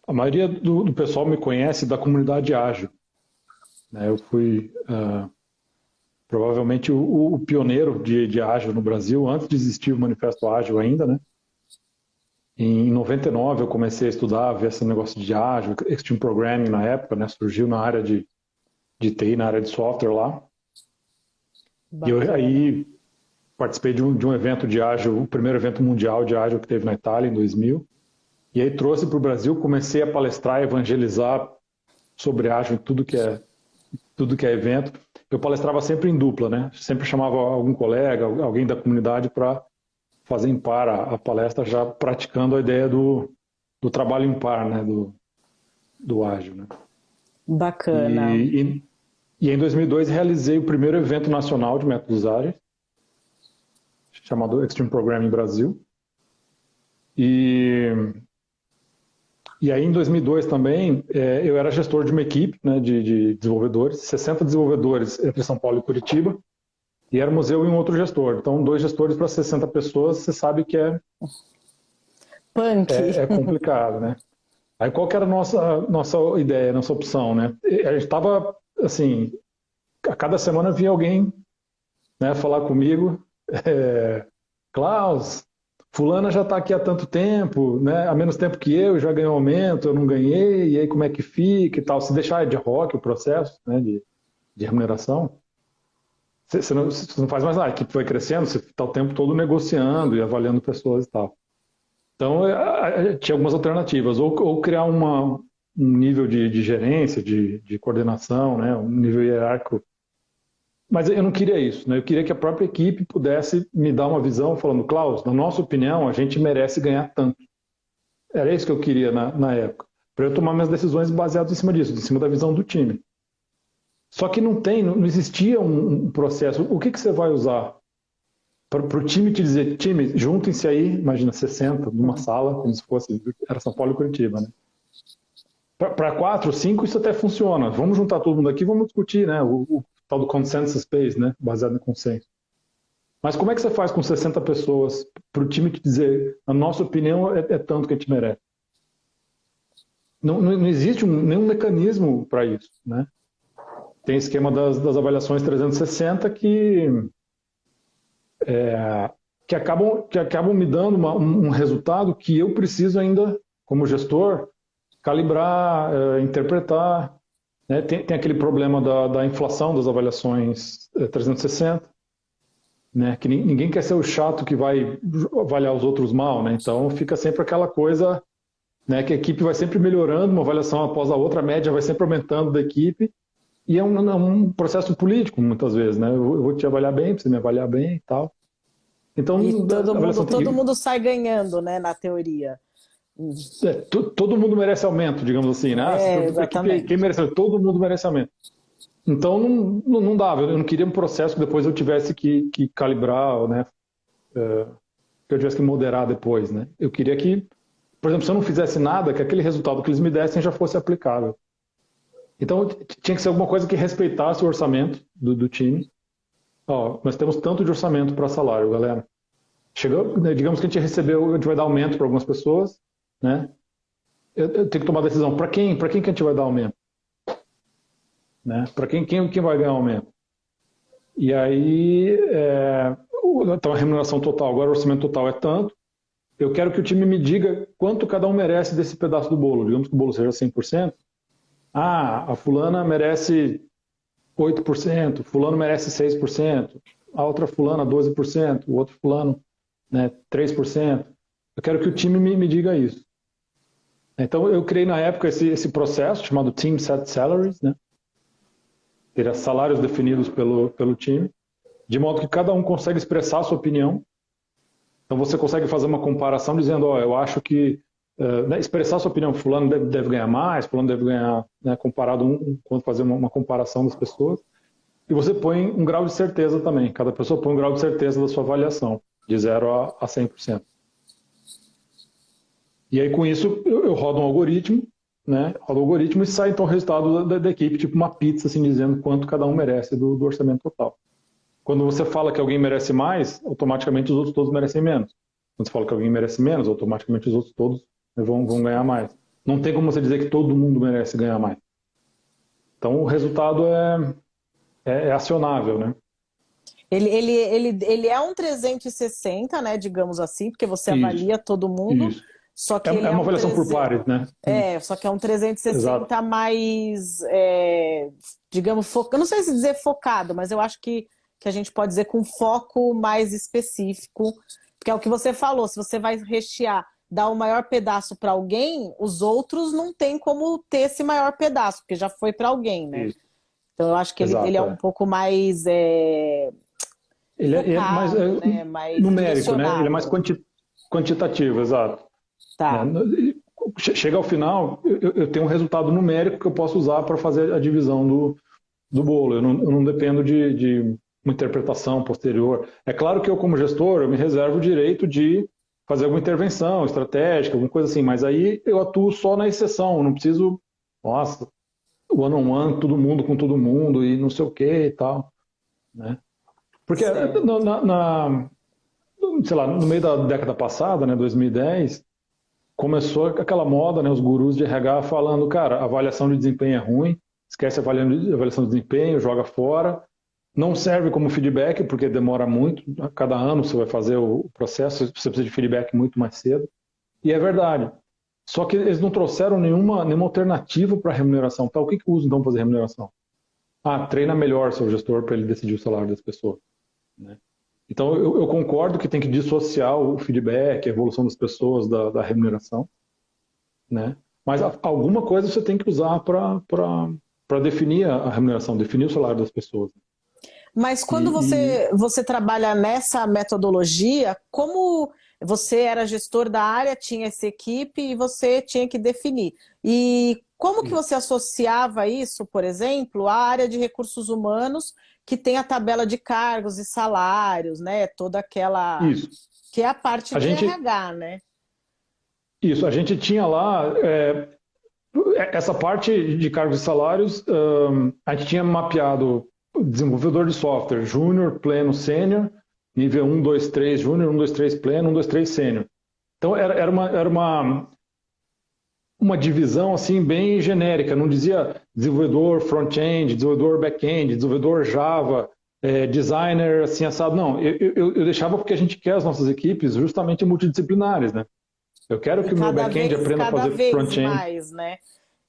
a maioria do pessoal me conhece da comunidade ágil, né? Eu fui provavelmente o pioneiro de ágil no Brasil, antes de existir o Manifesto Ágil ainda, né? Em 99 eu comecei a estudar, ver esse negócio de ágil, Extreme Programming na época, né? Surgiu na área de TI, na área de software lá. E eu Bacana. aí participei de um evento de ágil, o primeiro evento mundial de ágil que teve na Itália em 2000. E aí trouxe para o Brasil, comecei a palestrar, evangelizar sobre ágil em tudo que é evento. Eu palestrava sempre em dupla, né? Sempre chamava algum colega, alguém da comunidade para fazer em par a palestra, já praticando a ideia do trabalho em par, né? Do ágil, né? Bacana. E em 2002 realizei o primeiro evento nacional de métodos ágeis, chamado Extreme Programming Brasil. E aí, em 2002 também, eu era gestor de uma equipe, né, de desenvolvedores, 60 desenvolvedores entre São Paulo e Curitiba, e éramos eu e um outro gestor. Então, dois gestores para 60 pessoas, você sabe que Punk. é complicado, né? Aí, qual que era a nossa ideia, nossa opção, né? A gente estava, assim, a cada semana vinha alguém, né, falar comigo, Klaus, fulana já está aqui há tanto tempo, né? Há menos tempo que eu, já ganhou aumento, eu não ganhei, e aí como é que fica e tal. Se deixar de rock o processo, né, de remuneração, você não faz mais nada. A equipe vai crescendo, você está o tempo todo negociando e avaliando pessoas e tal. Então, tinha algumas alternativas. Ou criar um nível de gerência, de coordenação, né, um nível hierárquico. Mas eu não queria isso, né? Eu queria que a própria equipe pudesse me dar uma visão falando, Klaus, na nossa opinião, a gente merece ganhar tanto. Era isso que eu queria na época, para eu tomar minhas decisões baseadas em cima disso, em cima da visão do time. Só que não existia um processo. O que você vai usar para o time te dizer, time, juntem-se aí, imagina, 60 numa sala, como se fosse, era São Paulo e Curitiba, né? Para 4, 5, isso até funciona. Vamos juntar todo mundo aqui, vamos discutir, né? O tal do consensus based, né? Baseado em consenso. Mas como é que você faz com 60 pessoas para o time te dizer, a nossa opinião é tanto que a gente merece? Não existe nenhum mecanismo para isso, né? Tem esquema das avaliações 360 que acabam me dando um resultado que eu preciso ainda, como gestor, calibrar, interpretar. Né? Tem aquele problema da inflação das avaliações 360, né? Que ninguém quer ser o chato que vai avaliar os outros mal, né? Então fica sempre aquela coisa, né, que a equipe vai sempre melhorando, uma avaliação após a outra, a média vai sempre aumentando da equipe, e é um processo político, muitas vezes, né? Eu vou te avaliar bem, você me avaliar bem e tal. Então, E a avaliação todo mundo sai ganhando, né, na teoria. todo mundo merece aumento, digamos assim, né? Se É, pergunta a equipe quem exatamente. merece, todo mundo merece aumento. Então, não dava, eu não queria um processo que depois eu tivesse que calibrar, né? Que eu tivesse que moderar depois, né? Eu queria que, por exemplo, se eu não fizesse nada, que aquele resultado que eles me dessem já fosse aplicável. Então, tinha que ser alguma coisa que respeitasse o orçamento do time. Ó, nós temos tanto de orçamento para salário, galera. Chegou, né, digamos que a gente recebeu, a gente vai dar aumento para algumas pessoas, né? Eu tenho que tomar decisão. Para quem que a gente vai dar aumento? Né? Para quem vai ganhar aumento? E aí, então a remuneração total, agora o orçamento total é tanto. Eu quero que o time me diga quanto cada um merece desse pedaço do bolo. Digamos que o bolo seja 100%. Ah, a fulana merece 8%, fulano merece 6%, a outra fulana 12%, o outro fulano, né, 3%. Eu quero que o time me diga isso. Então eu criei na época esse processo chamado Team Set Salaries, né? Teria salários definidos pelo time, de modo que cada um consegue expressar a sua opinião. Então você consegue fazer uma comparação dizendo, ó, eu acho que né, expressar a sua opinião, fulano deve ganhar mais, fulano deve ganhar, né, comparado quando fazer uma comparação das pessoas. E você põe um grau de certeza também. Cada pessoa põe um grau de certeza da sua avaliação, de 0 a 100%. E aí, com isso, eu rodo um algoritmo, né? Rodo um algoritmo e sai, então, o resultado da equipe, tipo uma pizza, assim, dizendo quanto cada um merece do orçamento total. Quando você fala que alguém merece mais, automaticamente os outros todos merecem menos. Quando você fala que alguém merece menos, automaticamente os outros todos, né, vão ganhar mais. não tem como você dizer que todo mundo merece ganhar mais. Então, o resultado é acionável, né? Ele é um 360, né, digamos assim, porque você Isso, avalia todo mundo, isso. só É, que ele é é uma um avaliação por 300, pares, né? só que é um Exato. 360 mais, digamos, eu não sei se dizer focado, mas eu acho que a gente pode dizer com foco mais específico, porque é o que você falou, se você vai rechear, dar o maior pedaço para alguém, os outros não tem como ter esse maior pedaço, porque já foi para alguém, né? Isso. Então eu acho que ele é Exato, um pouco mais Ele é mais focado, né? Mais numérico, né? Ele é mais direcionado. quantitativo, exato. Né? Tá. Chega ao final, eu tenho um resultado numérico que eu posso usar para fazer a divisão do bolo. Eu não dependo de uma interpretação posterior. É claro que eu, como gestor, eu me reservo o direito de fazer alguma intervenção estratégica, alguma coisa assim, mas aí eu atuo só na exceção, eu não preciso, nossa, one-on-one, todo mundo com todo mundo e não sei o que e tal, né? Porque Certo. sei lá, no meio da década passada, né, 2010, começou aquela moda, né, os gurus de RH falando, cara, avaliação de desempenho é ruim, esquece a avaliação de desempenho, joga fora, não serve como feedback, porque demora muito, a cada ano você vai fazer o processo, você precisa de feedback muito mais cedo, e é verdade. Só que eles não trouxeram nenhuma alternativa para remuneração. Tá, o que usam então para fazer remuneração? Ah, treina melhor seu gestor para ele decidir o salário das pessoas, né? Então, eu concordo que tem que dissociar o feedback, a evolução das pessoas da remuneração, né? Mas alguma coisa você tem que usar para definir a remuneração, definir o salário das pessoas. Mas E, quando e você trabalha nessa metodologia, como você era gestor da área, tinha essa equipe e você tinha que definir. E como que você associava isso, por exemplo, à área de recursos humanos, que tem a tabela de cargos e salários, né? Toda aquela isso. que é a parte A de gente, RH, né? a gente tinha lá essa parte de cargos e salários, a gente tinha mapeado desenvolvedor de software, júnior, pleno, sênior, nível 1, 2, 3 júnior, 1, 2, 3 pleno, 1, 2, 3 sênior. Então era uma divisão assim bem genérica, não dizia desenvolvedor front-end, desenvolvedor back-end, desenvolvedor Java, designer assim assado. Não, eu deixava porque a gente quer as nossas equipes justamente multidisciplinares, né? Eu quero E que o meu back-end aprenda a cada fazer vez front-end. mais, né?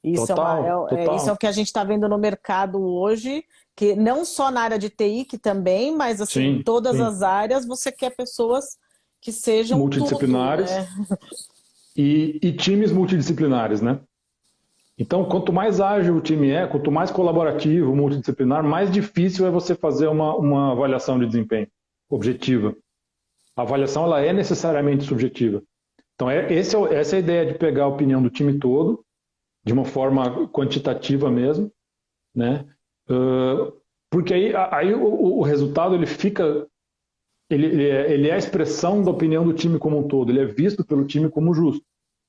Isso Total, isso é o total. que a gente está vendo no mercado hoje, que não só na área de TI, que também, mas assim, em Sim, todas sim. as áreas você quer pessoas que sejam tudo, Multidisciplinares né? e times multidisciplinares, né? Então, quanto mais ágil o time quanto mais colaborativo, multidisciplinar, mais difícil é você fazer uma avaliação de desempenho objetiva. A avaliação ela é necessariamente subjetiva. Então, essa é a ideia de pegar a opinião do time todo, de uma forma quantitativa mesmo, né? Porque aí o resultado ele fica, ele é a expressão da opinião do time como um todo, ele é visto pelo time como justo,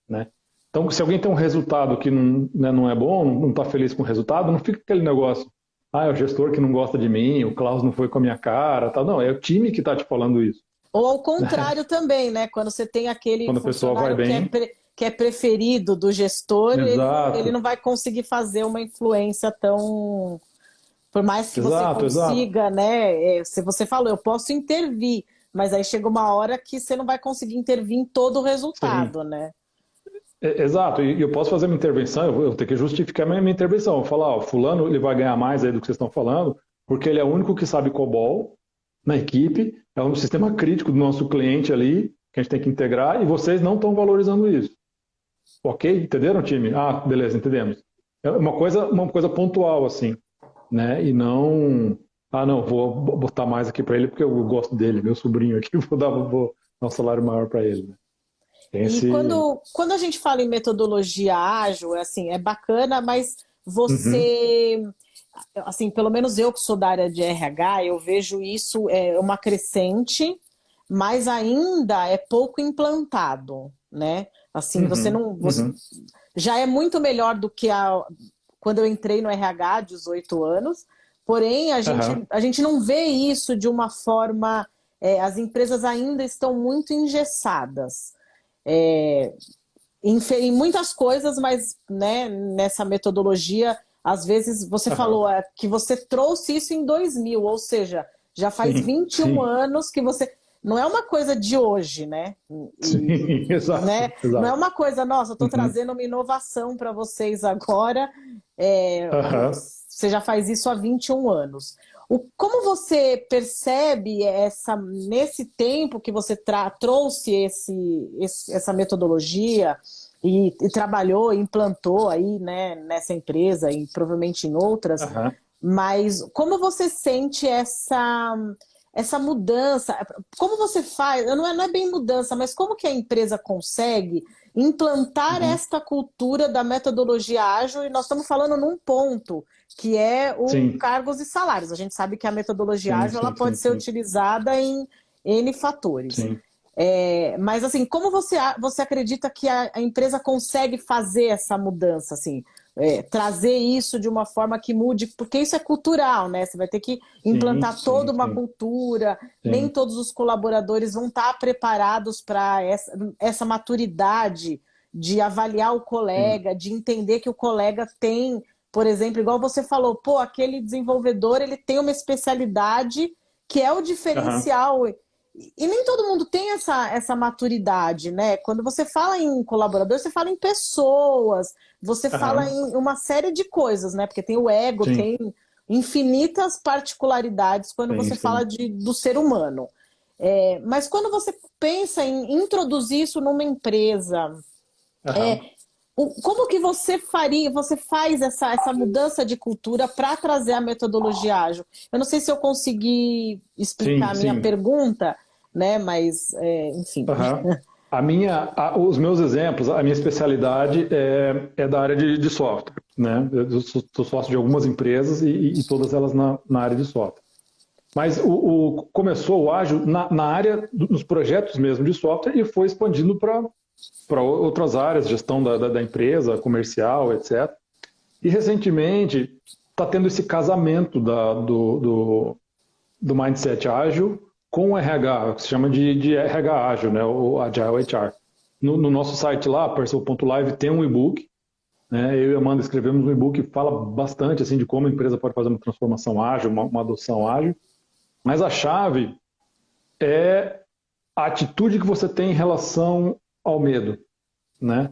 né? Então, se alguém tem um resultado que não, né, não é bom, não está feliz com o resultado, não fica aquele negócio, é o gestor que não gosta de mim, o Klaus não foi com a minha cara, tá? Não, é o time que está te falando isso, Ou ao né? contrário também, né? Quando você tem aquele Quando a pessoa vai funcionário bem, que é preferido do gestor, ele exato, não vai conseguir fazer uma influência tão. Por mais que você exato, exato, consiga, né? Se você falou, eu posso intervir, mas aí chega uma hora que você não vai conseguir intervir em todo o sim. resultado, né? Exato, e eu posso fazer minha intervenção, eu tenho que justificar minha intervenção. Eu falar, ó, fulano ele vai ganhar mais aí do que vocês estão falando, porque ele é o único que sabe COBOL na equipe, é um sistema crítico do nosso cliente ali, que a gente tem que integrar, e vocês não estão valorizando isso. Ok? Entenderam, time? Ah, beleza, entendemos. É uma coisa pontual, assim, né? E não, não, vou botar mais aqui para ele porque eu gosto dele, meu sobrinho aqui, vou dar um salário maior para ele, né? Tem E esse. quando a gente fala em metodologia ágil, é assim, é bacana, mas Uhum, você, assim, pelo menos eu que sou da área de RH, eu vejo isso uma crescente, mas ainda é pouco implantado, né? Assim, você uhum, não, uhum. já é muito melhor do que quando eu entrei no RH, 18 anos, porém Aham. a gente não vê isso de uma forma, as empresas ainda estão muito engessadas. É, em muitas coisas, mas, né, nessa metodologia, às vezes você falou que você trouxe isso em 2000, ou seja, já faz 21 anos que você... Não é uma coisa de hoje, né? Sim, exato, Né? Não é exato. uma coisa, nossa, eu estou trazendo uma inovação para vocês agora. Você já faz isso há 21 anos. Como você percebe nesse tempo que você trouxe essa metodologia e trabalhou, implantou aí, né, nessa empresa e provavelmente em outras, mas como você sente essa mudança? Como você faz? Não é bem mudança, mas como que a empresa consegue implantar esta cultura da metodologia ágil? E nós estamos falando num ponto, que é o cargos e salários. A gente sabe que a metodologia ágil ela pode ser utilizada em N fatores. Mas assim, como você acredita que a empresa consegue fazer essa mudança, assim? Trazer isso de uma forma que mude, porque isso é cultural, né? Você vai ter que implantar toda uma cultura, nem todos os colaboradores vão estar preparados para essa maturidade de avaliar o colega, de entender que o colega tem, por exemplo, igual você falou, pô, aquele desenvolvedor ele tem uma especialidade que é o diferencial. E nem todo mundo tem essa maturidade, né? Quando você fala em colaborador, você fala em pessoas, você fala em uma série de coisas, né? Porque tem o ego, tem infinitas particularidades quando você fala do ser humano. Mas quando você pensa em introduzir isso numa empresa, como que você faz essa mudança de cultura para trazer a metodologia ágil? Eu não sei se eu consegui explicar a minha pergunta, né? Mas, enfim. Os meus exemplos, a minha especialidade é da área de software, né? Eu sou sócio de algumas empresas e todas elas na área de software. Mas começou o ágil na área dos projetos mesmo de software e foi expandindo para outras áreas, gestão da empresa, comercial, etc. E recentemente está tendo esse casamento do mindset ágil com o RH, que se chama de RH ágil, né, o Agile HR. No nosso site lá, Percel.live, tem um e-book, né, eu e a Amanda escrevemos um e-book que fala bastante assim, de como a empresa pode fazer uma transformação ágil, uma adoção ágil, mas a chave é a atitude que você tem em relação ao medo, né?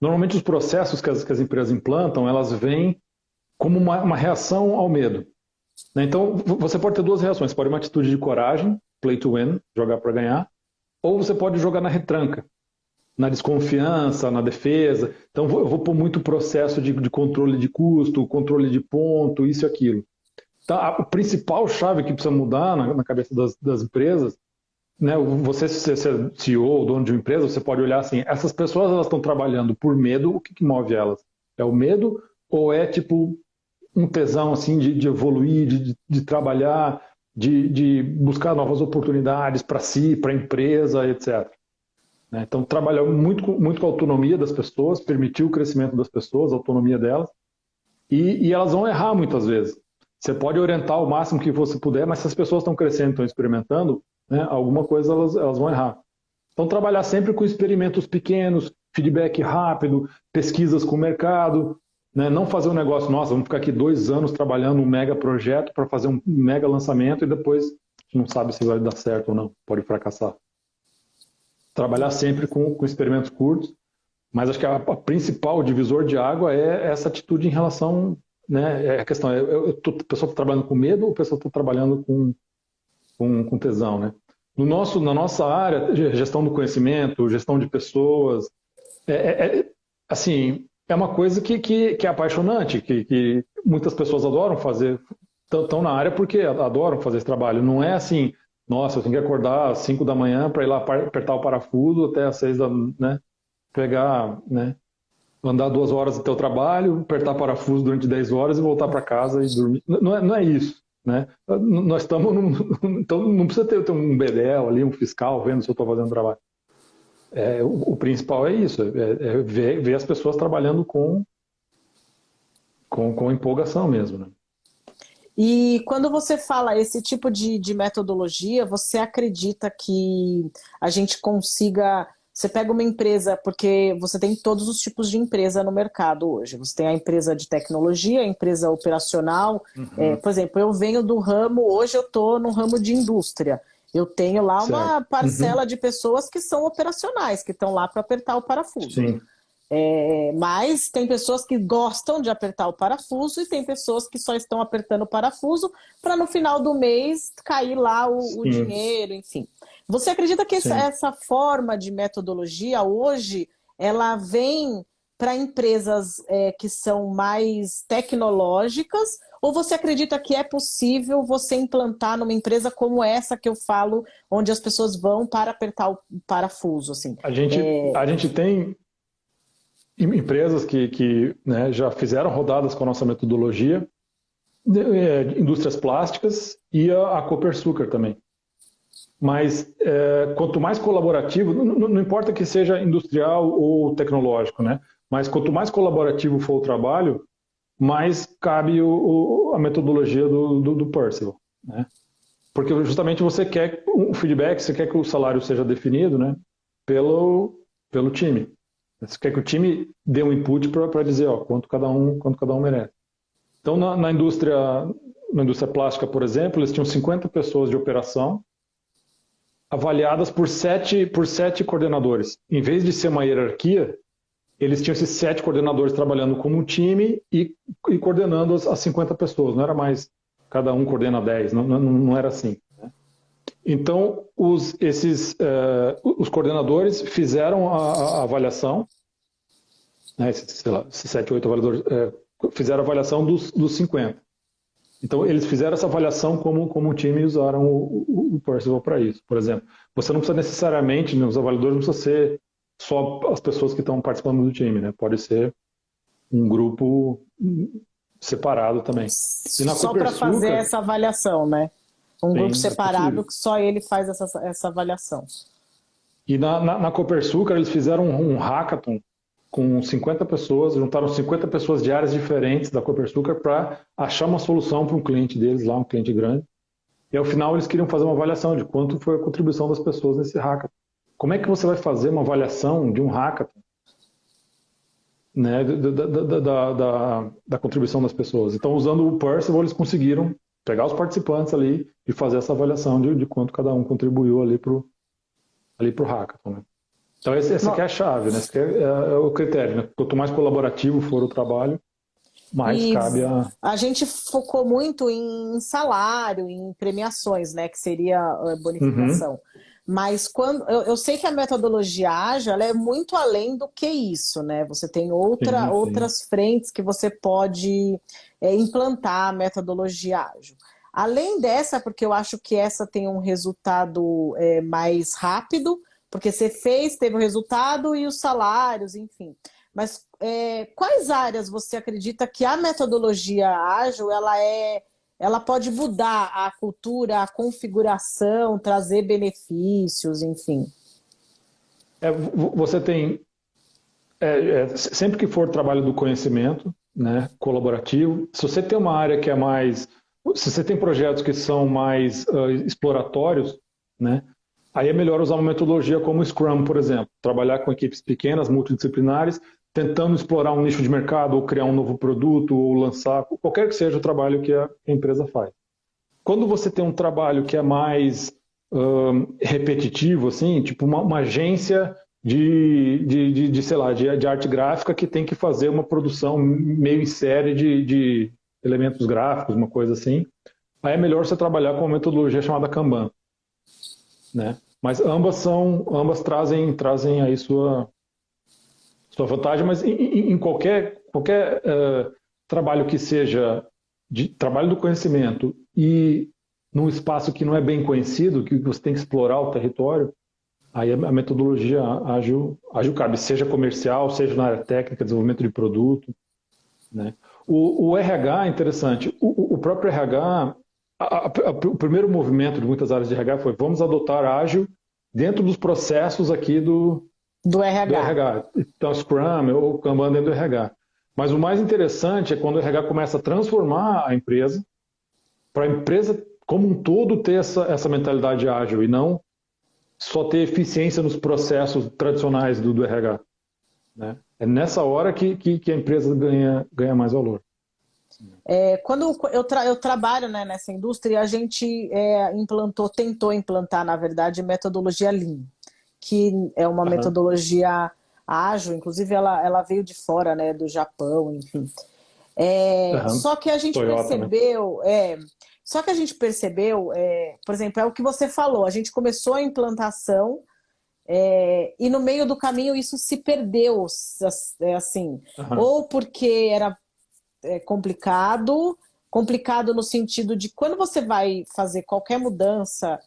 Normalmente os processos que as empresas implantam, elas vêm como uma reação ao medo, né? Então você pode ter duas reações, você pode ter uma atitude de coragem, play to win, jogar para ganhar, ou você pode jogar na retranca, na desconfiança, na defesa. Então eu vou pôr muito processo de controle de custo, controle de ponto, isso e aquilo. Então, a principal chave que precisa mudar na cabeça das empresas, né, você ser CEO, dono de uma empresa, você pode olhar assim, essas pessoas elas estão trabalhando por medo, o que move elas? É o medo ou é tipo um tesão assim, de evoluir, de trabalhar, de buscar novas oportunidades para si, para a empresa, etc. Né? Então, trabalhar muito com a autonomia das pessoas, permitir o crescimento das pessoas, a autonomia delas, e elas vão errar muitas vezes. Você pode orientar o máximo que você puder, mas se as pessoas estão crescendo, estão experimentando, né, alguma coisa elas vão errar. Então, trabalhar sempre com experimentos pequenos, feedback rápido, pesquisas com o mercado, né, não fazer um negócio, nossa, vamos ficar aqui 2 anos trabalhando um mega projeto para fazer um mega lançamento e depois a gente não sabe se vai dar certo ou não, pode fracassar. Trabalhar sempre com experimentos curtos, mas acho que a principal divisor de água é essa atitude em relação, né, é a questão, a pessoa está trabalhando com medo ou a pessoa está trabalhando com tesão, né? Na nossa área, gestão do conhecimento, gestão de pessoas, assim, é uma coisa que é apaixonante, que muitas pessoas adoram fazer, estão na área porque adoram fazer esse trabalho. Não é assim, nossa, eu tenho que acordar às 5 da manhã para ir lá apertar o parafuso até às 6 da manhã, né? Pegar, né? Andar 2 horas até o trabalho, apertar parafuso durante 10 horas e voltar para casa e dormir. Não é isso, né? Nós estamos então não precisa ter um bedel ali, um fiscal vendo se eu estou fazendo trabalho. O principal é isso, ver as pessoas trabalhando com empolgação mesmo, né? E quando você fala esse tipo de metodologia, você acredita que a gente consiga você pega uma empresa, porque você tem todos os tipos de empresa no mercado hoje. Você tem a empresa de tecnologia, a empresa operacional. Por exemplo, eu venho do ramo, hoje eu estou no ramo de indústria. Eu tenho lá uma Certo. parcela de pessoas que são operacionais, que estão lá para apertar o parafuso. Sim. Mas tem pessoas que gostam de apertar o parafuso e tem pessoas que só estão apertando o parafuso para no final do mês cair lá o dinheiro, enfim. Você acredita que essa forma de metodologia hoje ela vem para empresas que são mais tecnológicas, ou você acredita que é possível você implantar numa empresa como essa que eu falo, onde as pessoas vão para apertar o parafuso? Assim? A gente tem empresas que né, já fizeram rodadas com a nossa metodologia, indústrias plásticas e a Copersucar também. Mas quanto mais colaborativo, não importa que seja industrial ou tecnológico, né? Mas quanto mais colaborativo for o trabalho, mais cabe a metodologia do Percival, né? Porque justamente você quer um feedback, você quer que o salário seja definido, né, pelo time. Você quer que o time dê um input para dizer quanto cada um merece. Então, na indústria plástica, por exemplo, eles tinham 50 pessoas de operação avaliadas por sete coordenadores. Em vez de ser uma hierarquia, eles tinham esses 7 coordenadores trabalhando como um time e coordenando as 50 pessoas. Não era mais cada um coordena 10, não era assim. Né? Então, os coordenadores fizeram a avaliação, né, esses 7, 8 avaliadores fizeram a avaliação dos 50. Então, eles fizeram essa avaliação como um time e usaram o Percival para isso. Por exemplo, você não precisa necessariamente, né, os avaliadores não precisam ser só as pessoas que estão participando do time, né? Pode ser um grupo separado também. Só para fazer essa avaliação, né? Um grupo separado que só ele faz essa avaliação. E na Copersucar eles fizeram um hackathon com 50 pessoas, juntaram 50 pessoas de áreas diferentes da Copersucar para achar uma solução para um cliente deles lá, um cliente grande. E ao final eles queriam fazer uma avaliação de quanto foi a contribuição das pessoas nesse hackathon. Como é que você vai fazer uma avaliação de um hackathon, né, da contribuição das pessoas? Então, usando o Percival, eles conseguiram pegar os participantes ali e fazer essa avaliação de quanto cada um contribuiu ali pro hackathon. Né? Então, essa aqui é a chave, né? Esse aqui é o critério. Né? Quanto mais colaborativo for o trabalho, mais cabe a... A gente focou muito em salário, em premiações, né? Que seria a bonificação. Mas eu sei que a metodologia ágil ela é muito além do que isso, né? Você tem outras frentes que você pode implantar a metodologia ágil. Além dessa, porque eu acho que essa tem um resultado mais rápido, porque você teve o resultado e os salários, enfim. Mas quais áreas você acredita que a metodologia ágil ela pode mudar a cultura, a configuração, trazer benefícios, enfim? Você tem, sempre que for trabalho do conhecimento, né, colaborativo, se você tem uma área que é mais... Se você tem projetos que são mais exploratórios, né, aí é melhor usar uma metodologia como o Scrum, por exemplo. Trabalhar com equipes pequenas, multidisciplinares, tentando explorar um nicho de mercado, ou criar um novo produto, ou lançar, qualquer que seja o trabalho que a empresa faz. Quando você tem um trabalho que é mais repetitivo, assim, tipo uma agência sei lá, de arte gráfica que tem que fazer uma produção meio em série de elementos gráficos, uma coisa assim, aí é melhor você trabalhar com uma metodologia chamada Kanban, né? Mas ambas trazem aí sua vantagem, mas em qualquer trabalho que seja de trabalho do conhecimento e num espaço que não é bem conhecido, que você tem que explorar o território, aí a metodologia ágil cabe, seja comercial, seja na área técnica, desenvolvimento de produto, né? O RH é interessante. O próprio RH, o primeiro movimento de muitas áreas de RH foi: vamos adotar ágil dentro dos processos aqui do RH. Então, Scrum ou Kanban dentro do RH. Mas o mais interessante é quando o RH começa a transformar a empresa, para a empresa como um todo ter essa mentalidade ágil e não só ter eficiência nos processos tradicionais do RH, né? É nessa hora que a empresa ganha mais valor. Quando eu trabalho, né, nessa indústria, a gente tentou implantar, na verdade, metodologia Lean, que é uma metodologia ágil, inclusive ela veio de fora, né, do Japão, enfim. Só que a gente Toyota, percebeu, só que a gente percebeu, por exemplo, é o que você falou, a gente começou a implantação e no meio do caminho isso se perdeu, assim, ou porque era complicado no sentido de quando você vai fazer qualquer mudança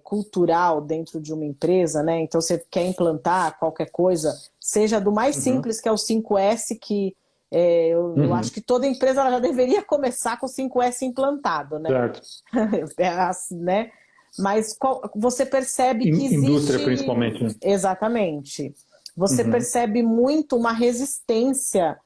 cultural dentro de uma empresa, né? Então você quer implantar qualquer coisa, seja do mais simples, que é o 5S, que eu acho que toda empresa ela já deveria começar com o 5S implantado, né? Certo. Né? Mas você percebe que existe... Indústria, principalmente. Né? Exatamente. Você percebe muito uma resistência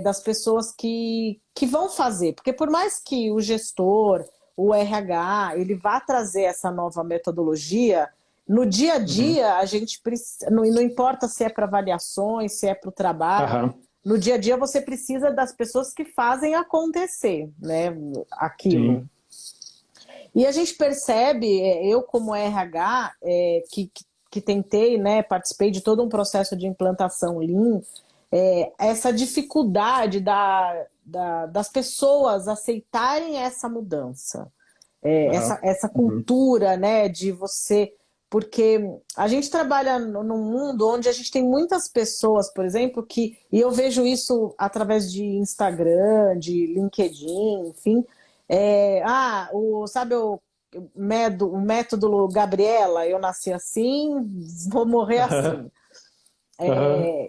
das pessoas que vão fazer. Porque por mais que o gestor, o RH, ele vá trazer essa nova metodologia, no dia a dia a gente precisa... Não importa se é para avaliações, se é para o trabalho... No dia a dia você precisa das pessoas que fazem acontecer, né, aquilo. Sim. E a gente percebe, eu como RH, que tentei, né, participei de todo um processo de implantação Lean, essa dificuldade das pessoas aceitarem essa mudança, essa cultura, né, de você... Porque a gente trabalha num mundo onde a gente tem muitas pessoas, por exemplo, e eu vejo isso através de Instagram, de LinkedIn, enfim. Sabe o método Gabriela, eu nasci assim, vou morrer assim.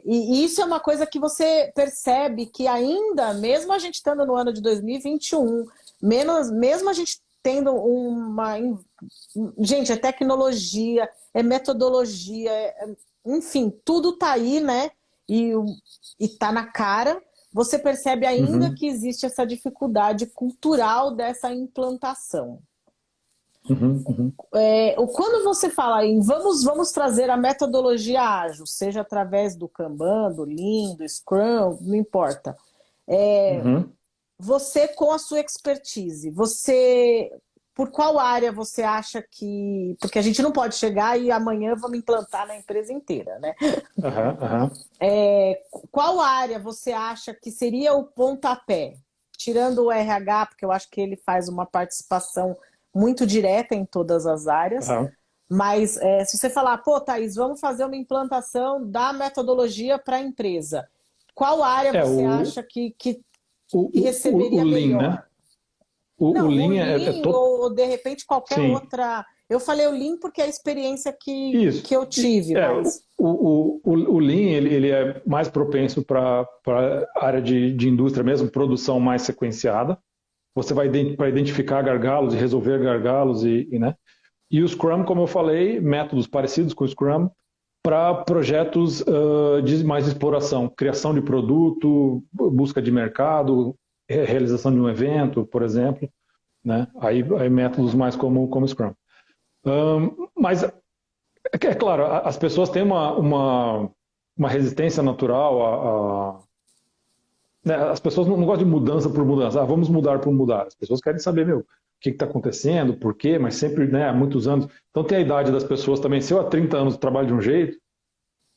E isso é uma coisa que você percebe que ainda, mesmo a gente estando no ano de 2021, mesmo a gente tendo Gente, é tecnologia, é metodologia, enfim, tudo tá aí, né? E tá na cara. Você percebe ainda que existe essa dificuldade cultural dessa implantação. Quando você fala em vamos trazer a metodologia ágil, seja através do Kanban, do Lean, do Scrum, não importa. Você, com a sua expertise, por qual área você acha que... Porque a gente não pode chegar e amanhã vamos implantar na empresa inteira, né? Qual área você acha que seria o pontapé? Tirando o RH, porque eu acho que ele faz uma participação muito direta em todas as áreas. Mas se você falar, pô, Thaís, vamos fazer uma implantação da metodologia para a empresa. Qual área você acha que receberia o melhor? Lean, né? O Lean ou de repente qualquer outra... Eu falei o Lean porque é a experiência que eu tive. Mas... O Lean ele é mais propenso para a área de indústria mesmo, produção mais sequenciada. Você vai para identificar gargalos e resolver gargalos, né? E o Scrum, como eu falei, métodos parecidos com o Scrum, para projetos de mais exploração, criação de produto, busca de mercado, realização de um evento, por exemplo, né? Aí métodos mais como Scrum. Mas, é claro, as pessoas têm uma resistência natural né? As pessoas não gostam de mudança por mudança. Vamos mudar por mudar. As pessoas querem saber, o que está acontecendo, por quê, mas sempre, né, há muitos anos. Então tem a idade das pessoas também. Se eu há 30 anos trabalho de um jeito,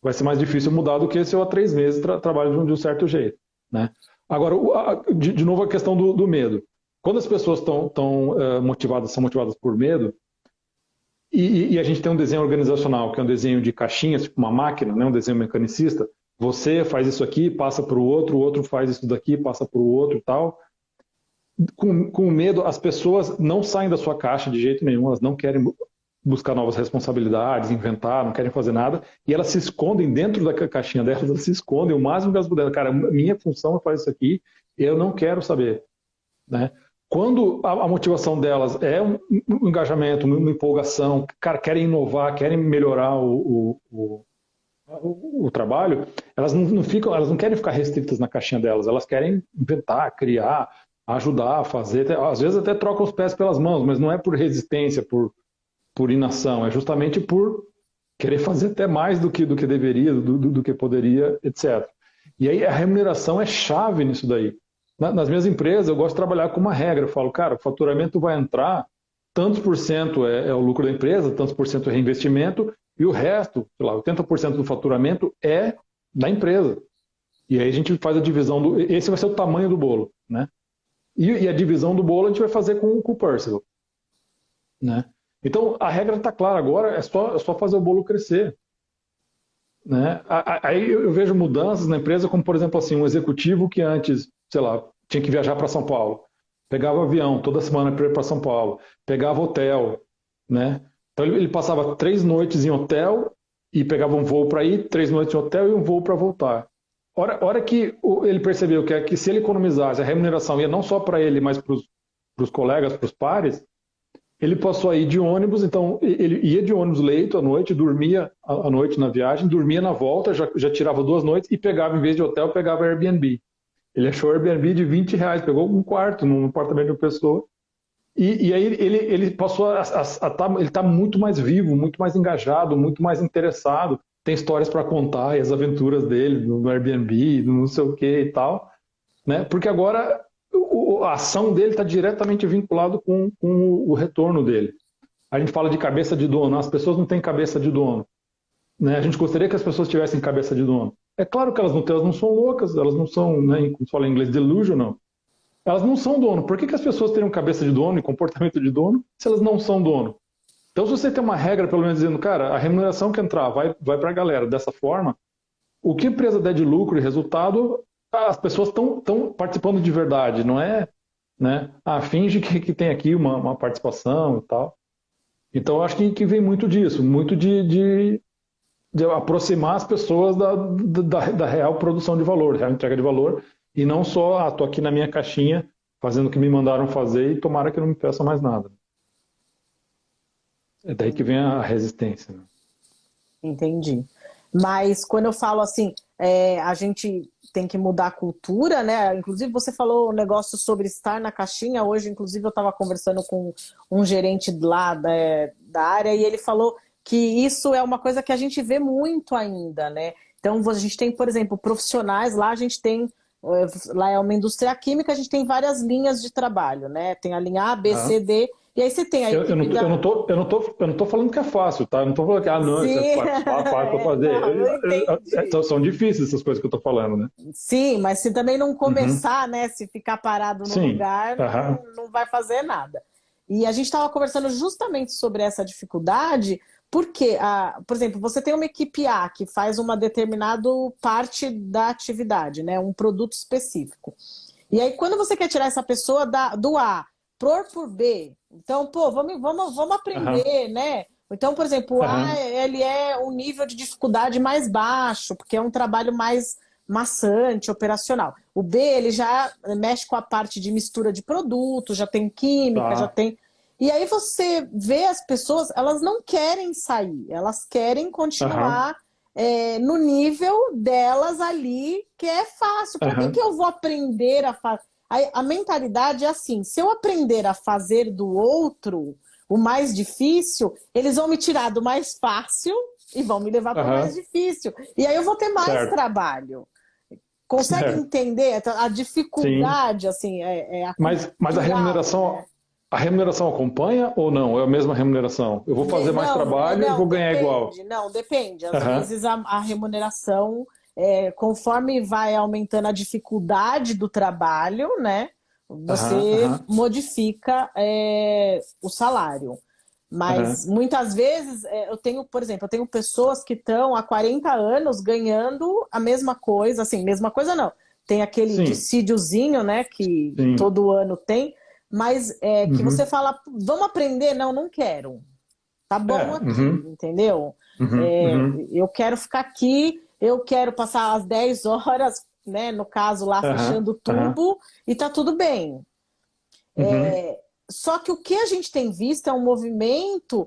vai ser mais difícil mudar do que se eu há 3 meses trabalho de um certo jeito, né? Agora, de novo, a questão do medo. Quando as pessoas estão motivadas, são motivadas por medo, e a gente tem um desenho organizacional, que é um desenho de caixinhas, tipo uma máquina, né, um desenho mecanicista, você faz isso aqui, passa para o outro faz isso daqui, passa para o outro e tal. Com medo, as pessoas não saem da sua caixa de jeito nenhum, elas não querem buscar novas responsabilidades, inventar, não querem fazer nada, e elas se escondem dentro da caixinha delas, elas se escondem o máximo que elas puderem. Cara, minha função é fazer isso aqui, eu não quero saber, né? Quando a motivação delas é um engajamento, uma empolgação, cara, querem inovar, querem melhorar o trabalho, elas não querem ficar restritas na caixinha delas, elas querem inventar, criar, ajudar, fazer, às vezes até trocam os pés pelas mãos, mas não é por resistência, por por inação, é justamente por querer fazer até mais do que deveria, do que poderia, etc. E aí a remuneração é chave nisso daí. Nas minhas empresas, eu gosto de trabalhar com uma regra. Eu falo, cara, o faturamento vai entrar, tantos por cento é o lucro da empresa, tantos por cento é reinvestimento, e o resto, sei lá, 80% do faturamento é da empresa. E aí a gente faz a divisão, esse vai ser o tamanho do bolo, né? E a divisão do bolo a gente vai fazer com o Percival, né? Então a regra está clara agora, é só fazer o bolo crescer, né? Aí eu vejo mudanças na empresa, como por exemplo assim, um executivo que antes, sei lá, tinha que viajar para São Paulo, pegava avião toda semana para ir para São Paulo, pegava hotel, né? Então ele passava 3 noites em hotel e pegava um voo para ir, 3 noites em hotel e um voo para voltar. Hora que ele percebeu que se ele economizasse, a remuneração ia não só para ele, mas para os colegas, para os pares, ele passou a ir de ônibus, então ele ia de ônibus leito à noite, dormia à noite na viagem, dormia na volta, já tirava 2 noites e pegava, em vez de hotel, pegava Airbnb. Ele achou Airbnb de R$ 20, pegou um quarto num apartamento de uma pessoa, e aí ele passou ele está muito mais vivo, muito mais engajado, muito mais interessado, tem histórias para contar, e as aventuras dele no Airbnb, não sei o que e tal, né? Porque agora a ação dele está diretamente vinculada com o retorno dele. A gente fala de cabeça de dono, as pessoas não têm cabeça de dono, né? A gente gostaria que as pessoas tivessem cabeça de dono. É claro que elas não são loucas, elas não são, né, como se fala em inglês, delusional. Elas não são dono. Por que as pessoas teriam cabeça de dono e comportamento de dono se elas não são dono? Então, se você tem uma regra, pelo menos, dizendo, cara, a remuneração que entrar vai para a galera dessa forma, o que a empresa der de lucro e resultado, as pessoas estão participando de verdade, não é, né? Finge que tem aqui uma participação e tal. Então, eu acho que vem muito disso, muito de aproximar as pessoas da real produção de valor, real entrega de valor, e não só, estou aqui na minha caixinha fazendo o que me mandaram fazer e tomara que não me peça mais nada. É daí que vem a resistência. Né? Entendi. Mas quando eu falo assim, a gente tem que mudar a cultura, né? Inclusive você falou um negócio sobre estar na caixinha. Hoje, inclusive, eu estava conversando com um gerente lá da área e ele falou que isso é uma coisa que a gente vê muito ainda, né? Então, a gente tem, por exemplo, profissionais lá, a gente tem, lá é uma indústria química, a gente tem várias linhas de trabalho, né? Tem a linha A, B, C, D, e aí você tem a equipe eu não tô falando que é fácil, tá? Eu não tô falando que, não, isso é fácil para fazer. São difíceis essas coisas que eu tô falando, né? Sim, mas se também não começar, né? Se ficar parado no lugar, não vai fazer nada. E a gente estava conversando justamente sobre essa dificuldade, porque, por exemplo, você tem uma equipe A que faz uma determinada parte da atividade, né? Um produto específico. E aí, quando você quer tirar essa pessoa do A, por B, então, pô, vamos aprender, né? Então, por exemplo, o A, ele é um nível de dificuldade mais baixo, porque é um trabalho mais maçante, operacional. O B, ele já mexe com a parte de mistura de produtos, já tem química, já tem... E aí você vê as pessoas, elas não querem sair, elas querem continuar no nível delas ali, que é fácil. Por que eu vou aprender a fazer? A mentalidade é assim, se eu aprender a fazer do outro o mais difícil, eles vão me tirar do mais fácil e vão me levar para o mais difícil. E aí eu vou ter mais trabalho. Consegue entender a dificuldade? Sim. Assim, mas a remuneração... Né? A remuneração acompanha ou não? É a mesma remuneração? Eu vou fazer mais trabalho e vou ganhar igual? Não, depende. Às vezes a remuneração, conforme vai aumentando a dificuldade do trabalho, né? Você modifica o salário. Mas muitas vezes, por exemplo, eu tenho pessoas que estão há 40 anos ganhando a mesma coisa, assim, mesma coisa não. Tem aquele dissídiozinho, né, que todo ano tem, mas que você fala, vamos aprender? Não quero. Tá bom aqui, entendeu? Eu quero ficar aqui, eu quero passar as 10 horas, né, no caso lá, fechando tubo, e tá tudo bem. Só que o que a gente tem visto é um movimento,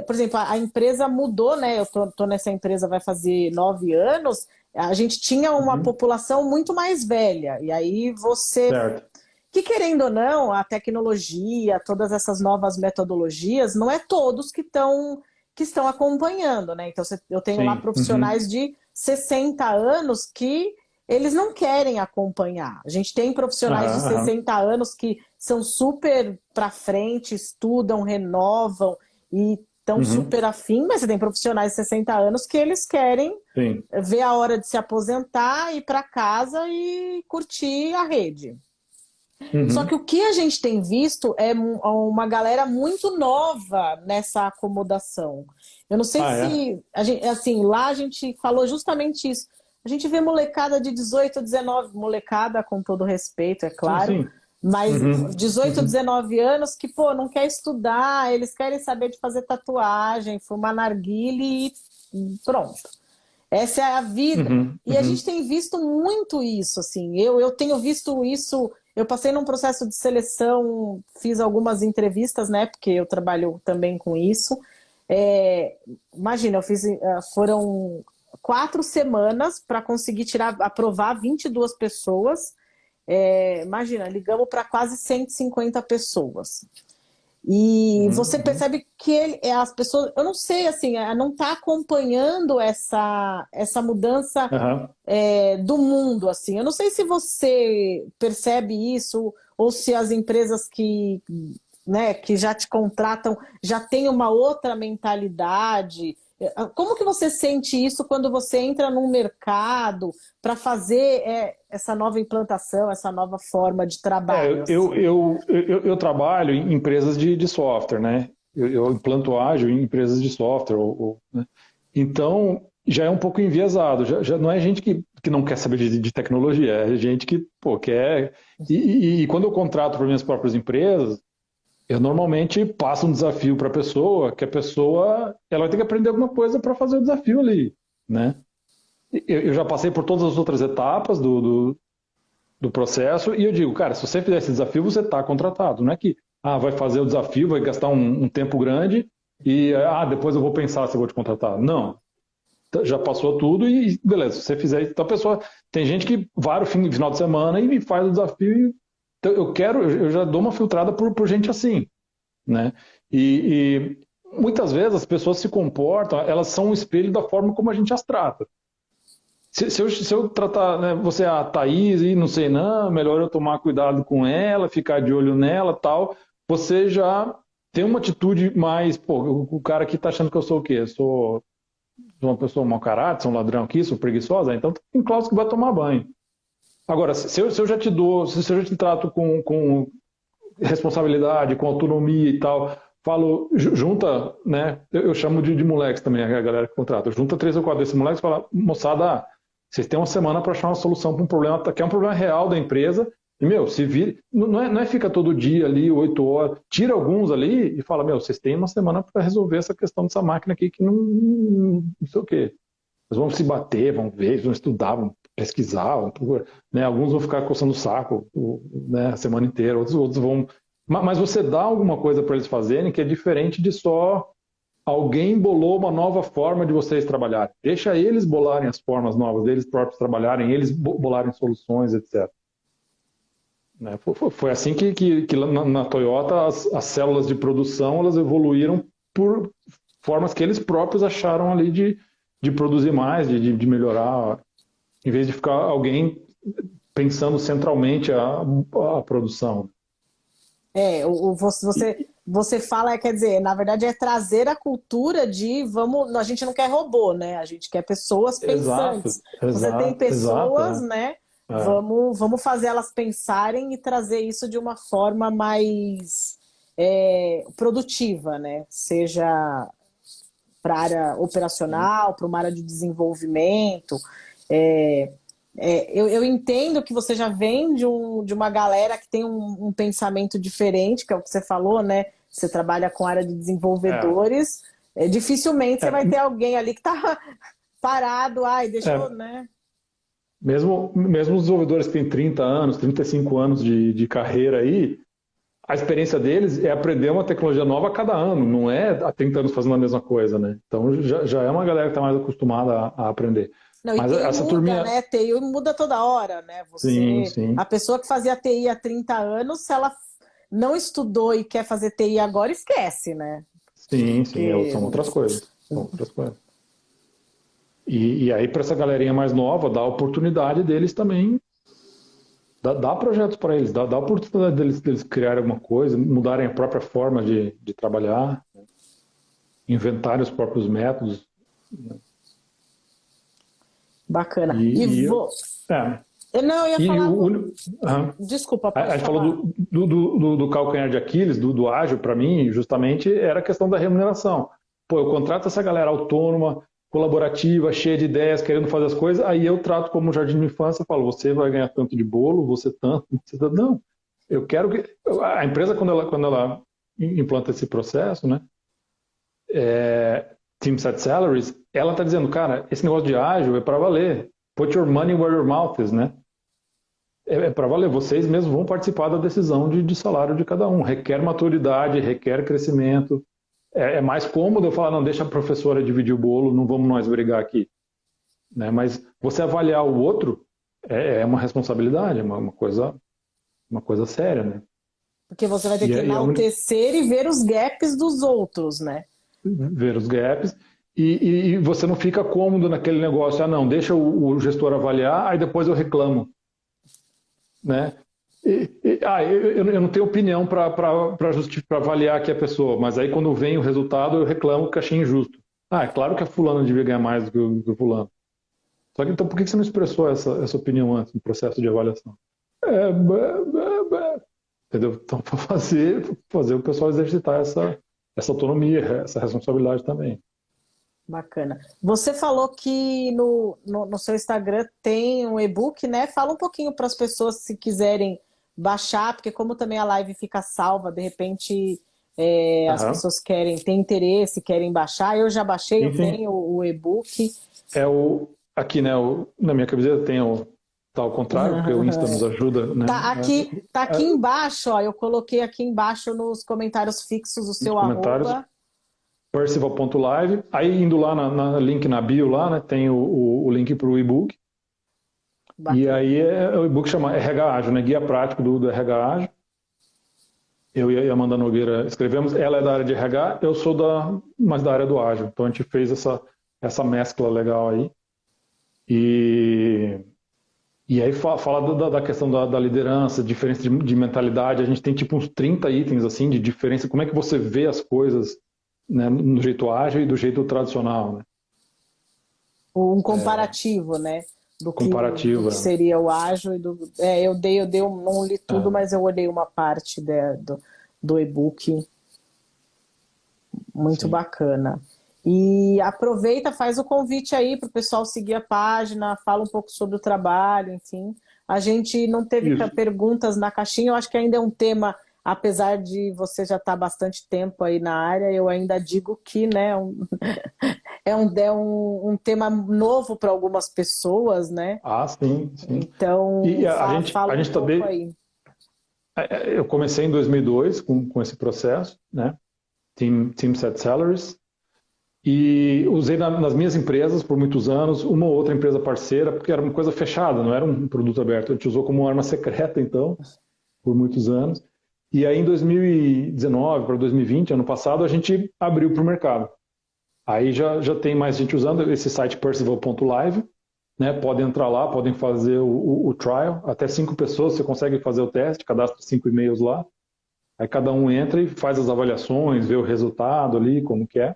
por exemplo, a empresa mudou, né? Eu tô nessa empresa vai fazer 9 anos, a gente tinha uma população muito mais velha, e aí você... Certo. que, querendo ou não, a tecnologia, todas essas novas metodologias, não é todos que estão acompanhando, né? Então, eu tenho lá Sim. Uhum. profissionais de 60 anos que eles não querem acompanhar. A gente tem profissionais de Aham, aham. 60 anos que são super para frente, estudam, renovam e estão Uhum. super afim, mas você tem profissionais de 60 anos que eles querem Sim. ver a hora de se aposentar, ir para casa e curtir a rede. Só que Uhum. o que a gente tem visto é uma galera muito nova nessa acomodação. Eu não sei Ah, é? se, assim, lá a gente falou justamente isso. A gente vê molecada de 18, 19, molecada com todo respeito, é Sim, claro, sim. mas Uhum. 18, Uhum. 19 anos que, pô, não quer estudar, eles querem saber de fazer tatuagem, fumar narguile e pronto. Essa é a vida. Uhum. E a gente Uhum. tem visto muito isso, assim. Eu tenho visto isso. Eu passei num processo de seleção, fiz algumas entrevistas, né? Porque eu trabalho também com isso. É, imagina, foram 4 semanas para conseguir aprovar 22 pessoas. Imagina, ligamos para quase 150 pessoas. E Uhum. você Uhum. percebe que as pessoas, eu não sei, assim, não está acompanhando essa mudança Aham. do mundo, assim. Eu não sei se você percebe isso ou se as empresas né, que já te contratam já têm uma outra mentalidade. Como que você sente isso quando você entra num mercado para fazer essa nova implantação, essa nova forma de trabalho, assim? Eu trabalho em empresas de software, né? Eu implanto ágil em empresas de software. Né? Então, já é um pouco enviesado. Já não é gente que não quer saber de tecnologia, é gente que, pô, quer. E quando eu contrato para minhas próprias empresas, eu normalmente passo um desafio para a pessoa, que a pessoa ela vai ter que aprender alguma coisa para fazer o desafio ali, né? Eu já passei por todas as outras etapas do processo e eu digo, cara, se você fizer esse desafio, você está contratado. Não é que vai fazer o desafio, vai gastar um tempo grande e depois eu vou pensar se eu vou te contratar. Não, já passou tudo e beleza, se você fizer. Então a pessoa tem gente que vai no final de semana e faz o desafio. Então eu já dou uma filtrada por gente assim, né? E muitas vezes as pessoas se comportam, elas são um espelho da forma como a gente as trata. Se eu tratar, né, você a Thaís e não sei não, melhor eu tomar cuidado com ela, ficar de olho nela, tal, você já tem uma atitude mais, pô, o cara aqui tá achando que eu sou o quê? Eu sou uma pessoa mau caráter, sou um ladrão aqui, sou preguiçosa, então tem Klaus que vai tomar banho. Agora, se eu já te dou, se eu já te trato com responsabilidade, com autonomia e tal, falo, junta, né, eu chamo de moleques também, a galera que contrata, junta 3 ou 4 desses moleques e fala, moçada, vocês têm uma semana para achar uma solução para um problema, que é um problema real da empresa, e, meu, se vira, não é fica todo dia ali, 8 horas, tira alguns ali e fala, meu, vocês têm uma semana para resolver essa questão dessa máquina aqui que não sei o quê. Nós vamos se bater, vamos ver, vamos estudar, vamos pesquisar, né? Alguns vão ficar coçando o saco, né, a semana inteira, outros vão. Mas você dá alguma coisa para eles fazerem que é diferente de só alguém bolou uma nova forma de vocês trabalharem. Deixa eles bolarem as formas novas, eles próprios trabalharem, eles bolarem soluções, etc. Né? Foi assim que na Toyota as células de produção elas evoluíram por formas que eles próprios acharam ali de produzir mais, de melhorar, em vez de ficar alguém pensando centralmente a produção. Você fala, quer dizer, na verdade é trazer a cultura de a gente não quer robô, né? A gente quer pessoas Exato, pensantes. Você tem exato, exato. pessoas, né? É. Vamos fazer elas pensarem e trazer isso de uma forma mais produtiva, né? Seja para a área operacional, para uma área de desenvolvimento. É, eu entendo que você já vem de uma galera que tem um pensamento diferente, que é o que você falou, né? Você trabalha com a área de É, desenvolvedores, dificilmente você vai ter alguém ali que está parado, deixou, é, né? mesmo os desenvolvedores que têm 30 anos, 35 anos de carreira aí, a experiência deles é aprender uma tecnologia nova a cada ano, não é há 30 anos fazendo a mesma coisa, né? Então já é uma galera que está mais acostumada a aprender. Não, e Mas TI essa muda, turminha... né? TI muda toda hora, né? Sim, Você, sim. a pessoa que fazia TI há 30 anos, se ela não estudou e quer fazer TI agora, esquece, né? Sim, sim, Porque são outras coisas. São outras coisas. E aí, para essa galerinha mais nova, dá a oportunidade deles também, dá projetos para eles, dá a oportunidade deles criarem alguma coisa, mudarem a própria forma de trabalhar, inventarem os próprios métodos. bacana. E E, e, vou. é, Não, eu ia e falar. aham. Desculpa, A pode gente falou falar. do calcanhar de Aquiles, do ágil, para mim, justamente era a questão da remuneração. Pô, eu contrato essa galera autônoma, colaborativa, cheia de ideias, querendo fazer as coisas, aí eu trato como jardim de infância, falo, você vai ganhar tanto de bolo, você tanto, você tanto. Não, eu quero que... A empresa, quando ela implanta esse processo, né, Team Set Salaries, ela está dizendo, cara, esse negócio de ágil é para valer. Put your money where your mouth is, né? É para valer, vocês mesmos vão participar da decisão de salário de cada um. Requer maturidade, requer crescimento. É mais cômodo eu falar, não, deixa a professora dividir o bolo, não vamos nós brigar aqui. Né? Mas você avaliar o outro é uma responsabilidade, é uma coisa séria. Né? Porque você vai ter E que é onde enaltecer e ver os gaps dos outros, né? ver os gaps. E você não fica cômodo naquele negócio, ah, não, deixa o gestor avaliar, aí depois eu reclamo. Né? Eu não tenho opinião para avaliar aqui a pessoa, mas aí quando vem o resultado eu reclamo que achei injusto. Ah, é claro que a fulana devia ganhar mais do que o fulano. Só que então por que você não expressou essa opinião antes no processo de avaliação? Entendeu? Então para fazer o pessoal exercitar essa autonomia, essa responsabilidade também. Bacana. Você falou que no seu Instagram tem um e-book, né? Fala um pouquinho para as pessoas se quiserem baixar, porque como também a live fica salva, de repente as Aham. pessoas têm interesse, querem baixar. Eu já baixei, eu Sim, sim. tenho o e-book. Aqui, né, na minha camiseta tem tá ao contrário, porque o Insta nos ajuda, né, Tá aqui embaixo, ó. Eu coloquei aqui embaixo nos comentários fixos o nos seu comentários. arroba. Percival.live. Aí indo lá na link na bio lá, né, tem o link para o e-book. E Bacana. aí o e-book chama RH Ágil, né, Guia Prático do RH Ágil. Eu e a Amanda Nogueira escrevemos. Ela é da área de RH, eu sou mais da área do Ágil. Então a gente fez essa mescla legal aí. E aí fala da questão da liderança, diferença de mentalidade. A gente tem tipo uns 30 itens assim de diferença. Como é que você vê as coisas, né, no jeito ágil e do jeito tradicional, né? Um comparativo, né? Do Comparativo. que seria o ágil e do. Não li tudo, É, mas eu olhei uma parte do e-book. Muito sim. bacana. E aproveita, faz o convite aí para o pessoal seguir a página, fala um pouco sobre o trabalho, enfim. A gente não teve Isso. perguntas na caixinha, eu acho que ainda é um tema, apesar de você já estar bastante tempo aí na área, eu ainda digo que, né, é um tema novo para algumas pessoas, né? Ah, sim, sim. Então, E fala a um gente pouco também. aí. Eu comecei em 2002 com esse processo, né? Team Set Salaries. E usei nas minhas empresas por muitos anos, uma ou outra empresa parceira, porque era uma coisa fechada, não era um produto aberto. A gente usou como uma arma secreta, então, por muitos anos. E aí, em 2019 para 2020, ano passado, a gente abriu para o mercado. Aí já tem mais gente usando esse site percival.live, né? Podem entrar lá, podem fazer o trial. Até 5 pessoas você consegue fazer o teste, cadastra 5 e-mails lá. Aí cada um entra e faz as avaliações, vê o resultado ali, como que é.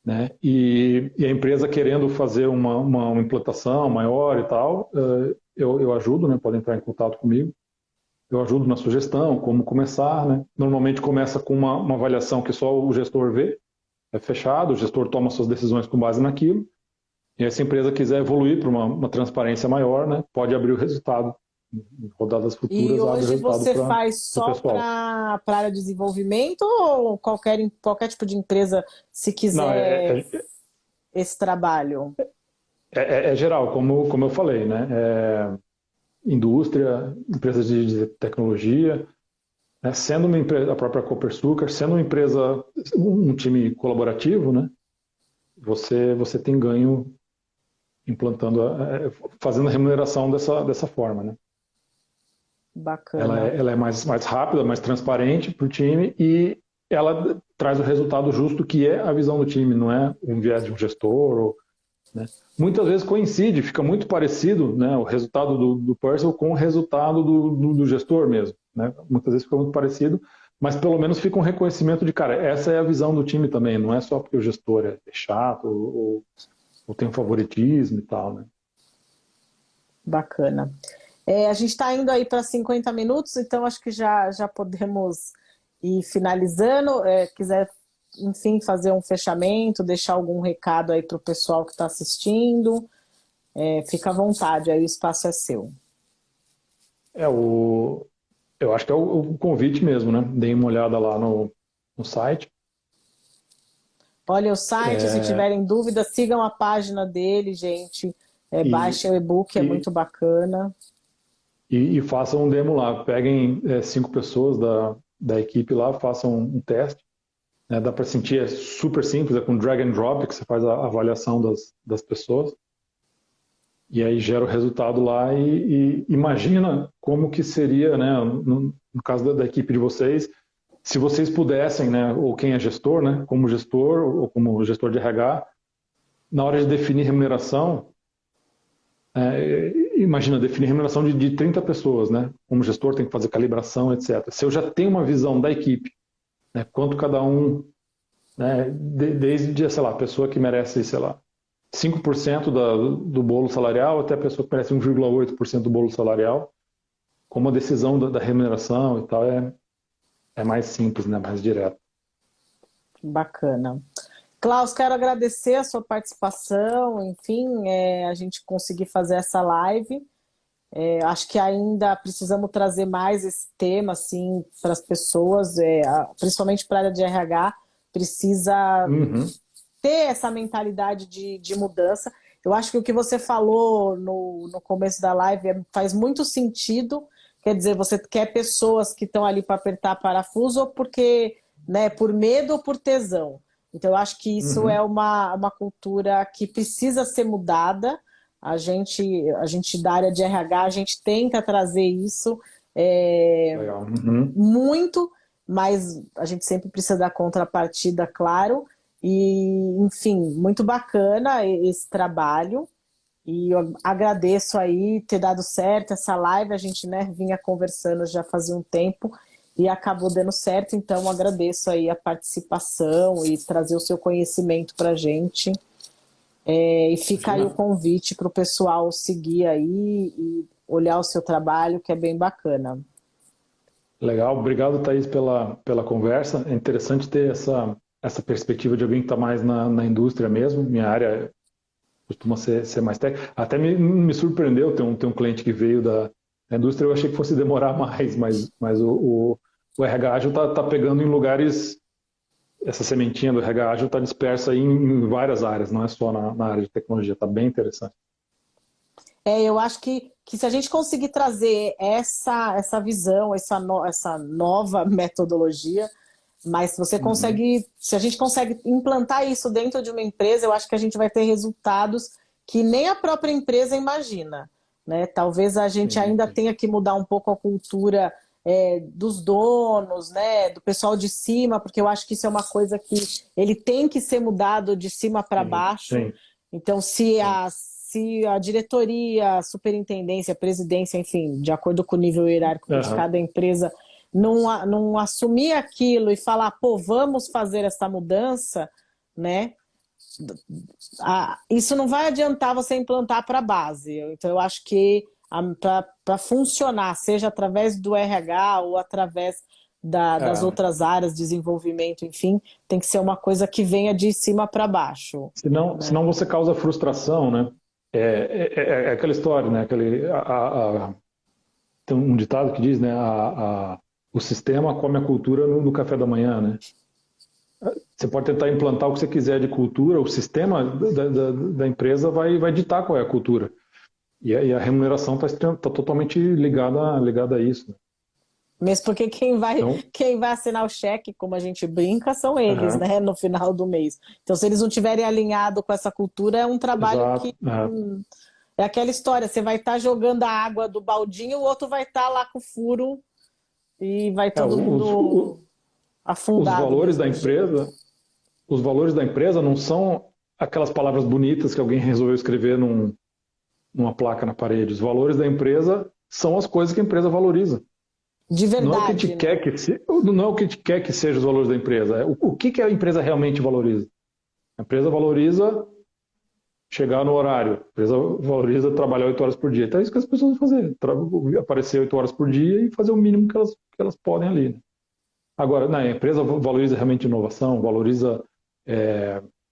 Né? E a empresa querendo fazer uma implantação maior e tal, eu ajudo, né? Podem entrar em contato comigo. Eu ajudo na sugestão, como começar. Né? Normalmente começa com uma avaliação que só o gestor vê, é fechado, o gestor toma suas decisões com base naquilo. E se a empresa quiser evoluir para uma transparência maior, né? Pode abrir o resultado. Em rodadas E futuras, abre o hoje resultado você para faz o só pessoal. para a área de desenvolvimento ou qualquer tipo de empresa, se Não, quiser esse trabalho? é geral, como eu falei, né? Indústria, empresas de tecnologia, né? Sendo uma empresa, a própria Copersucar, sendo uma empresa, um time colaborativo, né? Você tem ganho implantando, fazendo a remuneração dessa forma, né? Bacana. Ela é mais rápida, mais transparente para o time e ela traz o resultado justo que é a visão do time, não é um viés de um gestor. Né? Muitas vezes coincide, fica muito parecido, né, o resultado do Purcell com o resultado do gestor mesmo. Né? Muitas vezes fica muito parecido, mas pelo menos fica um reconhecimento de, cara, essa é a visão do time também, não é só porque o gestor é chato ou tem um favoritismo e tal. Né? Bacana. A gente está indo aí para 50 minutos, então acho que já podemos ir finalizando. Quiser, enfim, fazer um fechamento, deixar algum recado aí para o pessoal que está assistindo, fica à vontade, aí o espaço é seu. Eu acho que é o convite mesmo, né? Deem uma olhada lá no site. Olha o site, se tiverem dúvidas, sigam a página dele, gente. Baixem o e-book, é muito bacana. E façam um demo lá. Peguem 5 pessoas da equipe lá, façam um teste. Né? Dá para sentir, é super simples, é com drag and drop que você faz a avaliação das pessoas. E aí gera o resultado lá e imagina como que seria, né, no caso da equipe de vocês, se vocês pudessem, né, ou quem é gestor, né, como gestor ou como gestor de RH, na hora de definir remuneração, imagina definir remuneração de 30 pessoas, né, como gestor tem que fazer calibração, etc. Se eu já tenho uma visão da equipe, né, quanto cada um, né, desde, sei lá, a pessoa que merece, sei lá, 5% do bolo salarial até a pessoa que merece 1,8% do bolo salarial, como a decisão da remuneração e tal é mais simples, né? Mais direto. Bacana. Klaus, quero agradecer a sua participação, enfim, a gente conseguir fazer essa live. Acho que ainda precisamos trazer mais esse tema assim, para as pessoas, principalmente para a área de RH, precisa ter essa mentalidade de mudança. Eu acho que o que você falou no começo da live faz muito sentido. Quer dizer, você quer pessoas que estão ali para apertar parafuso ou porque, né, por medo ou por tesão. Então, eu acho que isso é uma cultura que precisa ser mudada. A gente da área de RH, a gente tenta trazer isso muito, mas a gente sempre precisa da contrapartida, claro. E, enfim, muito bacana esse trabalho. E eu agradeço aí ter dado certo essa live. A gente, né, vinha conversando já fazia um tempo e acabou dando certo. Então, agradeço aí a participação e trazer o seu conhecimento para a gente. E fica aí o convite para o pessoal seguir aí e olhar o seu trabalho, que é bem bacana. Legal, obrigado, Thaís, pela conversa. É interessante ter essa perspectiva de alguém que está mais na indústria mesmo. Minha área costuma ser mais técnica. Até me surpreendeu ter um cliente que veio da indústria. Eu achei que fosse demorar mais, mas o RH Ágil está pegando em lugares. Essa sementinha do RH Ágil está dispersa em várias áreas, não é só na área de tecnologia. Está bem interessante. Eu acho que se a gente conseguir trazer essa visão, essa nova metodologia, mas se você consegue, se a gente consegue implantar isso dentro de uma empresa, eu acho que a gente vai ter resultados que nem a própria empresa imagina, né? Talvez a gente ainda tenha que mudar um pouco a cultura dos donos, né? Do pessoal de cima, porque eu acho que isso é uma coisa que ele tem que ser mudado de cima para baixo. Então, se a diretoria, a superintendência, a presidência, enfim, de acordo com o nível hierárquico de cada empresa, não assumir aquilo e falar, pô, vamos fazer essa mudança, né? Isso não vai adiantar você implantar para a base. Então, eu acho que para funcionar, seja através do RH ou através das outras áreas, desenvolvimento, enfim, tem que ser uma coisa que venha de cima para baixo. Senão você causa frustração, né? É aquela história, né? Tem um ditado que diz, né? O sistema come a cultura no café da manhã, né? Você pode tentar implantar o que você quiser de cultura, o sistema da empresa vai ditar qual é a cultura. E a remuneração está totalmente ligada a isso. Né? Mesmo porque Então, quem vai assinar o cheque, como a gente brinca, são eles, é, né, no final do mês. Então, se eles não tiverem alinhado com essa cultura, é um trabalho exato. que é aquela história, você vai estar jogando a água do baldinho, o outro vai estar lá com o furo e vai É, todo mundo os afundar do valores da mesmo jeito. empresa, os valores da empresa não são aquelas palavras bonitas que alguém resolveu escrever numa placa na parede. Os valores da empresa são as coisas que a empresa valoriza. De Não é o que a gente verdade, né? quer não é o que a gente quer que seja os valores da empresa. É o que a empresa realmente valoriza. A empresa valoriza chegar no horário. A empresa valoriza trabalhar 8 horas por dia. Então é isso que as pessoas vão fazer. Aparecer 8 horas por dia e fazer o mínimo que elas podem ali. Né? Agora, a empresa valoriza realmente inovação, valoriza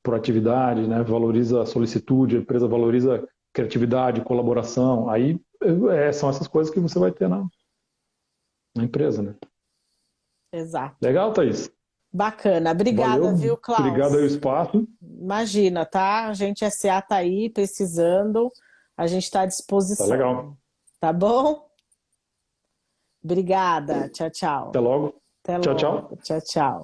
proatividade, né? Valoriza solicitude, a empresa valoriza criatividade, colaboração. Aí são essas coisas que você vai ter na empresa. Né? Exato. Legal, Thaís? Bacana. Obrigada, Valeu, viu, obrigado aí o Klaus? espaço. Imagina, tá? A gente SA tá aí precisando, a gente está à Tá disposição. legal. Tá bom? Obrigada. Tchau, Até tchau. logo. Até Tchau, tchau. logo. Tchau, tchau.